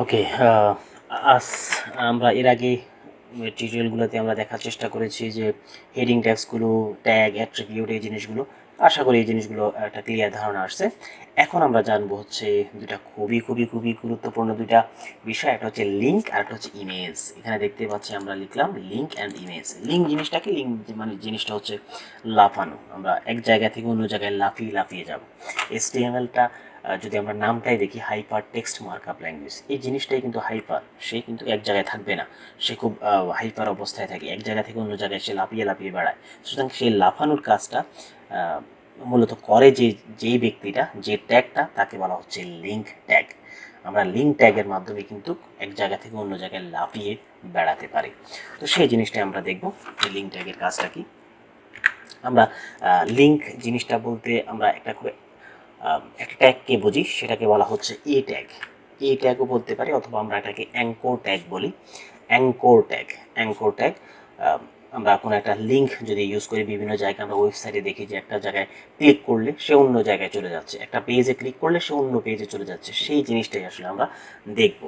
ওকে, আজ আমরা এর আগে টিউটোরিয়ালগুলোতে আমরা দেখার চেষ্টা করেছি যে হেডিং ট্যাগসগুলো, ট্যাগ, অ্যাট্রিবিউট, এই জিনিসগুলো। আশা করি এই জিনিসগুলো একটা ক্লিয়ার ধারণা আসছে। এখন আমরা জানবো হচ্ছে দুটা খুবই গুরুত্বপূর্ণ দুইটা বিষয়। একটা হচ্ছে লিঙ্ক আর একটা হচ্ছে ইমেজ। এখানে দেখতে পাচ্ছি আমরা লিখলাম লিঙ্ক অ্যান্ড ইমেজ। লিঙ্ক জিনিসটাকে, লিঙ্ক মানে জিনিসটা হচ্ছে লাফানো। আমরা এক জায়গা থেকে অন্য জায়গায় লাফিয়ে যাব। HTML-টা যদি আমরা নামটাই দেখি, হাইপার টেক্সট মার্কআপ ল্যাঙ্গুয়েজ, এই জিনিসটাই কিন্তু হাইপার। সে কিন্তু এক জায়গায় থাকবে না, সে খুব হাইপার অবস্থায় থাকে, এক জায়গা থেকে অন্য জায়গায় সে লাফিয়ে বেড়ায়। সুতরাং সেই লাফানোর কাজটা মূলত করে যেই ব্যক্তিটা, যে ট্যাগটা, তাকে বলা হচ্ছে লিঙ্ক ট্যাগ। আমরা লিঙ্ক ট্যাগের মাধ্যমে কিন্তু এক জায়গা থেকে অন্য জায়গায় লাফিয়ে বেড়াতে পারি। তো সেই জিনিসটাই আমরা দেখব যে লিঙ্ক ট্যাগের কাজটা কি। আমরা লিঙ্ক জিনিসটা বলতে আমরা একটা ট্যাগকে বুঝি, সেটাকে বলা হচ্ছে এ ট্যাগ। এ ট্যাগও বলতে পারি, অথবা আমরা এটাকে অ্যাঙ্কর ট্যাগ বলি। অ্যাঙ্কর ট্যাগ আমরা কোনো একটা লিঙ্ক যদি ইউজ করি, বিভিন্ন জায়গায় আমরা ওয়েবসাইটে দেখি যে একটা জায়গায় ক্লিক করলে সে অন্য জায়গায় চলে যাচ্ছে, একটা পেজে ক্লিক করলে সে অন্য পেজে চলে যাচ্ছে, সেই জিনিসটাই আসলে আমরা দেখব।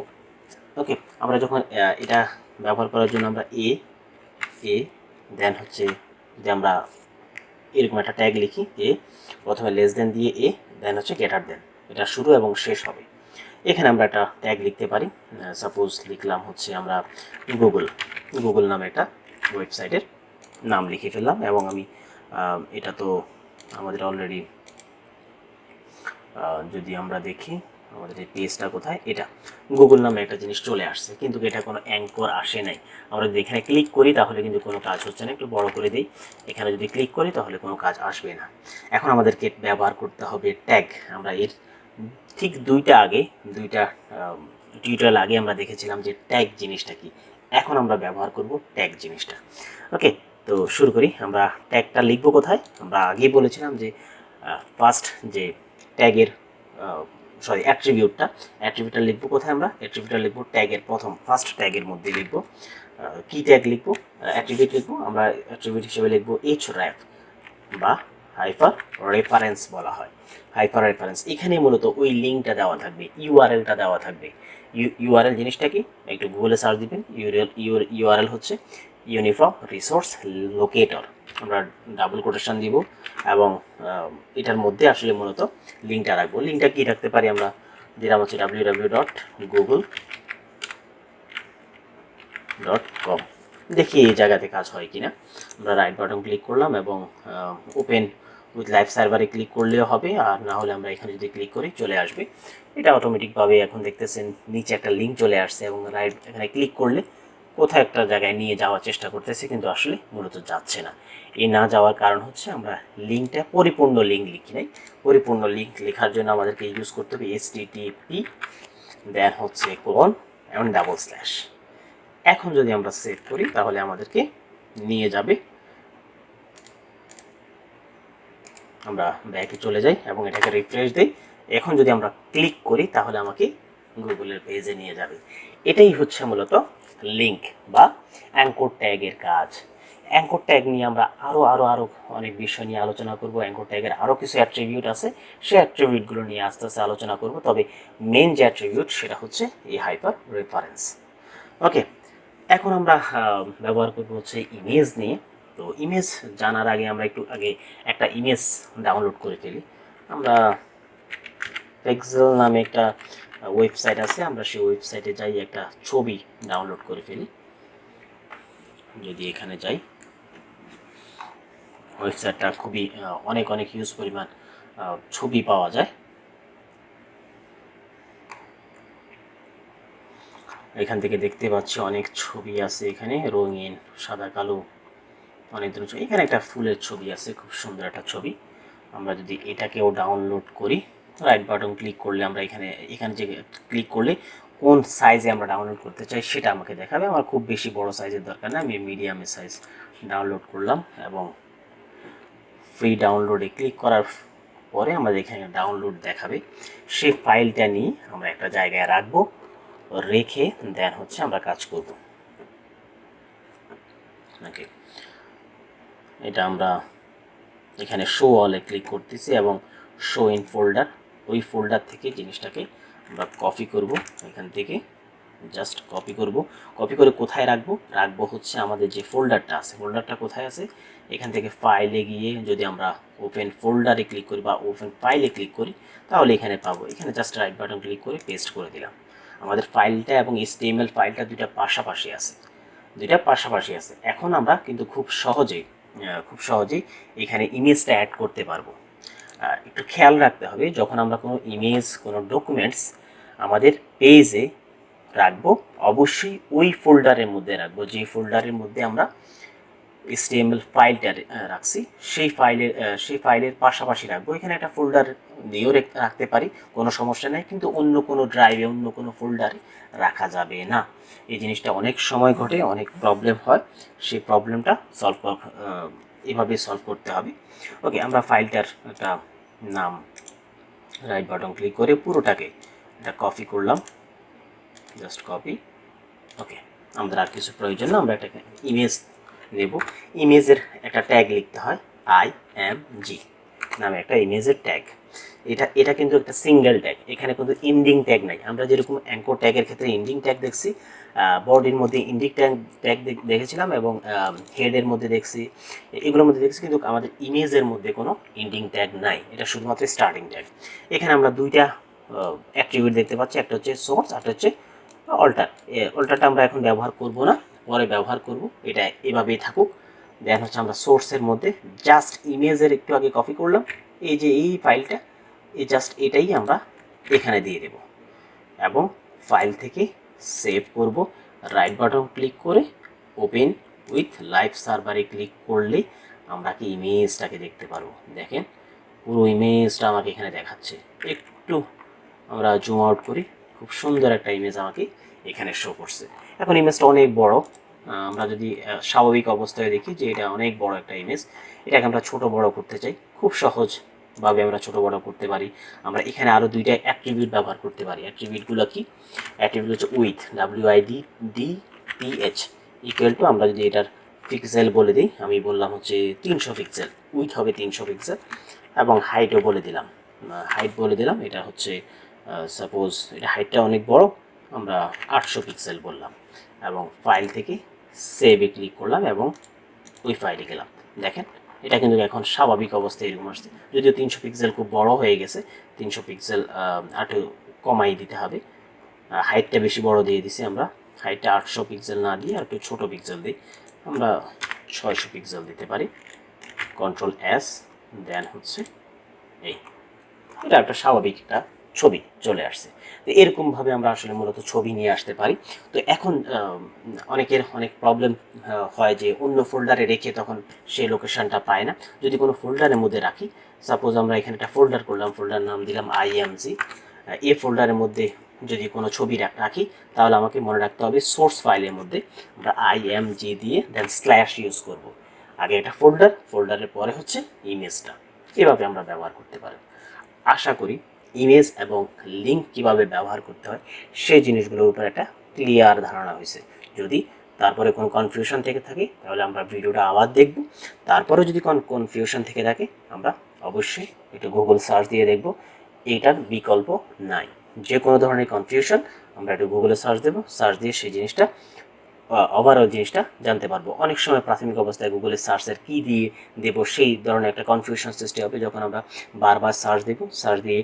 ওকে, আমরা যখন এটা ব্যবহার করার জন্য আমরা এ দেন হচ্ছে যে আমরা এরকম একটা ট্যাগ লিখি, প্রথমে লেস দেন দিয়ে দেন হচ্ছে গ্রেটার দেন, এটা শুরু এবং শেষ হবে। এখানে আমরা একটা ট্যাগ লিখতে পারি। সাপোজ লিখলাম হচ্ছে আমরা গুগল নামে একটা ওয়েবসাইটের নাম লিখে ফেললাম, এবং আমি এটা তো আমাদের অলরেডি, যদি আমরা দেখি আমাদের এই পেজটা কোথায়, এটা গুগল নামে একটা জিনিস চলে আসছে, কিন্তু এটা কোনো অ্যাঙ্কর আসে নাই। আমরা যদি এখানে ক্লিক করি তাহলে কিন্তু কোনো কাজ হচ্ছে না। একটু বড় করে দিই, এখানে যদি ক্লিক করি তাহলে কোনো কাজ আসবে না। এখন আমাদেরকে ব্যবহার করতে হবে ট্যাগ। আমরা এর ঠিক দুইটা টিউটোরিয়াল আগে আমরা দেখেছিলাম যে ট্যাগ জিনিসটা কি। এখন আমরা ব্যবহার করব ট্যাগ জিনিসটা। ওকে, তো শুরু করি। আমরা ট্যাগটা লিখবো কোথায়? আমরা আগেই বলেছিলাম যে ফার্স্ট যে ট্যাগের অ্যাট্রিবিউটটা লিখবো কোথায়? আমরা অ্যাট্রিবিউটটা লিখবো ট্যাগের ফার্স্ট ট্যাগের মধ্যে লিখবো। কি ট্যাগ লিখবো? অ্যাট্রিবিউট লিখবো। আমরা অ্যাট্রিবিউট হিসেবে লিখবো href বা হাইপার রেফারেন্স বলা হয়। হাইপার রেফারেন্স, এখানে মূলত ওই লিঙ্কটা দেওয়া থাকবে, ইউআরএলটা দেওয়া থাকবে। ইউআরএল জিনিসটা কি? একটু গুগলে সার্চ দিবেন। ইউআরএল হচ্ছে ইউনিফর্ম রিসোর্স লোকেটর। আমরা ডাবল কোটেশন দিব এবং এটার মধ্যে আসলে মূলত লিঙ্কটা রাখবো। লিঙ্কটা কি রাখতে পারি? আমরা দিলাম হচ্ছে www.google.com। দেখি এই জায়গাতে কাজ হয় কিনা। আমরা রাইট বাটন ক্লিক করলাম এবং ওপেন উইথ লাইভ সার্ভারে ক্লিক করলেও হবে, আর না হলে আমরা এখানে যদি ক্লিক করি চলে আসবে। এটা অটোমেটিকভাবে এখন দেখতেছেন নিচে একটা লিঙ্ক চলে আসছে, এবং রাইট এখানে ক্লিক করলে কোথাও একটা জায়গায় নিয়ে যাওয়ার চেষ্টা করতেছে, কিন্তু আসলে মূলত যাচ্ছে না। এই না যাওয়ার কারণ হচ্ছে আমরা লিঙ্কটা পরিপূর্ণ লিঙ্ক লিখি নাই। পরিপূর্ণ লিঙ্ক লেখার জন্য আমাদেরকে ইউজ করতে হবে http দেন হচ্ছে কোলন এবং ডাবল স্ল্যাশ। এখন যদি আমরা সেভ করি তাহলে আমাদেরকে নিয়ে যাবে। আমরা ব্যাকে চলে যাই এবং এটাকে রিফ্রেশ দিই। এখন যদি আমরা ক্লিক করি তাহলে আমাকে গুগলের পেজে নিয়ে যাবে। এটাই হচ্ছে মূলত লিঙ্ক বা অ্যাঙ্কর ট্যাগের কাজ। অ্যাঙ্কর ট্যাগ নিয়ে আমরা আরও অনেক বিষয় নিয়ে আলোচনা করব। অ্যাঙ্কর ট্যাগের আরও কিছু অ্যাট্রিবিউট আছে, সেই অ্যাট্রিবিউটগুলো নিয়ে আস্তে আস্তে আলোচনা করব। তবে মেন যে অ্যাট্রিবিউট সেটা হচ্ছে এই হাইপার রেফারেন্স। ওকে, এখন আমরা ব্যবহার করব হচ্ছে ইমেজ নিয়ে। তো ইমেজ জানার আগে আমরা একটু আগে একটা ইমেজ ডাউনলোড করে ফেলি। আমরা পিক্সেল নামে একটা ওয়েবসাইট আছে, আমরা সেই ওয়েবসাইটে যাই, একটা ছবি ডাউনলোড করে ফেলি। যদি এখানে যাই, ওয়েবসাইটটা খুবই অনেক হিউজ পরিমাণ ছবি পাওয়া যায়। এখান থেকে দেখতে পাচ্ছি অনেক ছবি আছে, এখানে রঙিন, সাদা কালো, অনেক ধরনের ছবি। এখানে একটা ফুলের ছবি আছে, খুব সুন্দর একটা ছবি। আমরা যদি এটাকেও ডাউনলোড করি, রাইট বাটন ক্লিক করলে আমরা এখানে যে ক্লিক করলে কোন সাইজে আমরা ডাউনলোড করতে চাই সেটা আমাকে দেখাবে। আমার খুব বেশি বড় সাইজের দরকার না, আমি মিডিয়ামের সাইজ ডাউনলোড করলাম এবং ফ্রি ডাউনলোডে ক্লিক করার পরে আমাদের এখানে ডাউনলোড দেখাবে। সেই ফাইলটা নিয়ে আমরা একটা জায়গায় রাখবো, রেখে দেন হচ্ছে আমরা কাজ করব। ওকে, এটা আমরা এখানে শো অলে ক্লিক করতেছি এবং শো ইন ফোল্ডার, ওই ফোল্ডার থেকে জিনিসটাকে আমরা কপি করব এখান থেকে, জাস্ট কপি করব। কপি করে কোথায় রাখবো হচ্ছে আমাদের যে ফোল্ডারটা আছে, ফোল্ডারটা কোথায় আছে, এখান থেকে ফাইলে গিয়ে যদি আমরা ওপেন ফোল্ডারে ক্লিক করি বা ওপেন ফাইলে ক্লিক করি তাহলে এখানে পাবো। এখানে জাস্ট রাইট বাটন ক্লিক করে পেস্ট করে দিলাম। আমাদের ফাইলটা এবং HTML ফাইলটা দুইটা পাশাপাশি আছে। এখন আমরা কিন্তু খুব সহজেই এখানে ইমেজটা অ্যাড করতে পারবো। একটু খেয়াল রাখতে হবে, যখন আমরা কোনো ইমেজ, কোনো ডকুমেন্টস আমাদের পেজে রাখবো, অবশ্যই ওই ফোল্ডারের মধ্যে রাখবো যে ফোল্ডারের মধ্যে আমরা HTML ফাইলটা রাখছি, সেই ফাইলের পাশাপাশি রাখবো। এখানে একটা ফোল্ডার দিয়েও রাখতে পারি, কোনো সমস্যা নেই, কিন্তু অন্য কোনো ড্রাইভে, অন্য কোনো ফোল্ডারে রাখা যাবে না। এই জিনিসটা অনেক সময় ঘটে, অনেক প্রবলেম হয়, সেই প্রবলেমটা এভাবে সলভ করতে হবে। ওকে, আমরা ফাইলটার একটা নাম রাইট বাটন ক্লিক করে পুরোটাকে এটা কপি করলাম, জাস্ট কপি। ওকে, আমাদের আর কিছু প্রয়োজন না, আমরা একটা ইমেজ নেব। ইমেজের একটা ট্যাগ লিখতে হয়, IMG নামে একটা ইমেজের ট্যাগ। এটা কিন্তু একটা সিঙ্গেল ট্যাগ, এখানে কিন্তু ইন্ডিং ট্যাগ নাই। আমরা যেরকম অ্যাঙ্কর ট্যাগের ক্ষেত্রে ইন্ডিং ট্যাগ দেখছি, বডির মধ্যে ইন্ডিং ট্যাগ দেখেছিলাম এবং হেডের মধ্যে দেখছি, এগুলোর মধ্যে দেখছি, কিন্তু আমাদের ইমেজের মধ্যে কোনো ইন্ডিং ট্যাগ নাই, এটা শুধুমাত্র স্টার্টিং ট্যাগ। এখানে আমরা দুইটা অ্যাট্রিবিউট দেখতে পাচ্ছি, একটা হচ্ছে সোর্স, একটা হচ্ছে অল্টারটা আমরা এখন ব্যবহার করব না, পরে ব্যবহার করব, এটা এভাবেই থাকুক। দেন হচ্ছে আমরা সোর্সের মধ্যে জাস্ট ইমেজের একটু আগে কপি করলাম, এই যে এই ফাইলটা, এই জাস্ট এটাই আমরা এখানে দিয়ে দেব এবং ফাইল থেকে সেভ করব। রাইট বাটন ক্লিক করে ওপেন উইথ লাইভ সার্ভারে ক্লিক করলে আমরা কি ইমেজটাকে দেখতে পারবো। দেখেন পুরো ইমেজটা আমাকে এখানে দেখাচ্ছে। একটু আমরা জুম আউট করি, খুব সুন্দর একটা ইমেজ আমাকে এখানে শো করছে। এখন ইমেজটা অনেক বড়, আমরা যদি স্বাভাবিক অবস্থায় দেখি যে এটা অনেক বড় একটা ইমেজ, এটাকে আমরা ছোট বড় করতে চাই, খুব সহজভাবে আমরা ছোট বড় করতে পারি। আমরা এখানে আরও দুইটা অ্যাট্রিবিউট ব্যবহার করতে পারি। অ্যাট্রিবিউটগুলো কি? অ্যাট্রিবিউট হচ্ছে উইথ, WIDDPH ইকুয়াল টু, আমরা যদি এটার পিক্সেল বলে দিই, আমি বললাম হচ্ছে 300 পিক্সেল, উইথ হবে 300 পিক্সেল, এবং হাইটও বলে দিলাম, এটা হচ্ছে সাপোজ এটা হাইটটা অনেক বড়, আমরা 800 পিক্সেল বললাম, এবং ফাইল থেকে সেভে ক্লিক করলাম এবং ওই ফাইলে গেলাম। দেখেন এটা কিন্তু এখন স্বাভাবিক অবস্থায় এরকম আসছে, যদিও 300 পিক্সেল খুব বড় হয়ে গেছে, 300 পিক্সেল একটু কমাই দিতে হবে। হাইটটা বেশি বড় দিয়ে দিছি আমরা, হাইটটা 800 পিক্সেল না দিয়ে আর একটু ছোটো পিক্সেল দিই, আমরা 600 পিক্সেল দিতে পারি। Ctrl+S, দেন হচ্ছে এটা একটা স্বাভাবিক একটা ছবি চলে আসছে। তো এরকমভাবে আমরা আসলে মূলত ছবি নিয়ে আসতে পারি। তো এখন অনেকের অনেক প্রবলেম হয় যে অন্য ফোল্ডারে রেখে তখন সেই লোকেশনটা পায় না। যদি কোনো ফোল্ডারের মধ্যে রাখি, সাপোজ আমরা এখানে একটা ফোল্ডার করলাম, ফোল্ডার নাম দিলাম IMG, এই ফোল্ডারের মধ্যে যদি কোনো ছবি রাখি তাহলে আমাকে মনে রাখতে হবে সোর্স ফাইলের মধ্যে আমরা IMG দিয়ে দেন স্ল্যাশ ইউজ করব। আগে একটা ফোল্ডারের পরে হচ্ছে ইমেজটা, এভাবে আমরা ব্যবহার করতে পারি। আশা করি ইমেজ এবং লিঙ্ক কিভাবে ব্যবহার করতে হয় সেই জিনিসগুলোর উপর একটা ক্লিয়ার ধারণা হয়েছে। যদি তারপরে কোনো কনফিউশন থেকে থাকে তাহলে আমরা ভিডিওটা আবার দেখব। তারপরে যদি কোনো কনফিউশন থেকে থাকে আমরা অবশ্যই একটু গুগল সার্চ দিয়ে দেখব, এইটার বিকল্প নাই। যে কোনো ধরনের কনফিউশন আমরা একটু গুগলে সার্চ দেবো, সার্চ দিয়ে সেই জিনিসটা ওভারঅল জিনিসটা জানতে পারবো। অনেক সময় প্রাথমিক অবস্থায় গুগলে সার্চের কী দিয়ে দেবো সেই ধরনের একটা কনফিউশন সৃষ্টি হবে। যখন আমরা বারবার সার্চ দেবো, সার্চ দিয়ে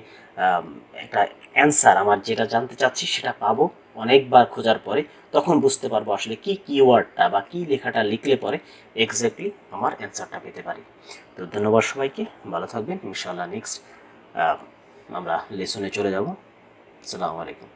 একটা অ্যান্সার আমার যেটা জানতে চাচ্ছি সেটা পাবো অনেকবার খোঁজার পরে, তখন বুঝতে পারবো আসলে কি কিওয়ার্ডটা বা কী লেখাটা লিখলে পরে এক্স্যাক্টলি আমার অ্যান্সারটা পেতে পারি। তো ধন্যবাদ সবাইকে, ভালো থাকবেন। ইনশাআল্লাহ নেক্সট আমরা লেসনে চলে যাব। আসসালামু আলাইকুম।